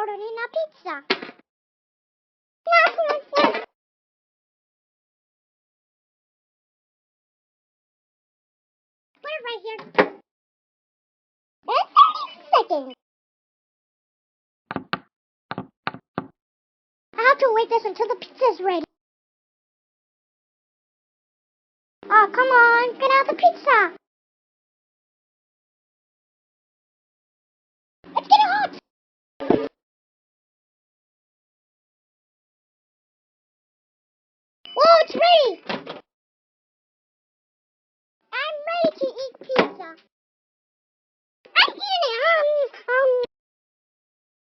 ordering a pizza. Put it right here. And 30 seconds. I have to wait this until the pizza's ready. Oh, come on. Get out the pizza. It's getting hot. Whoa, it's ready. I'm ready to eat pizza.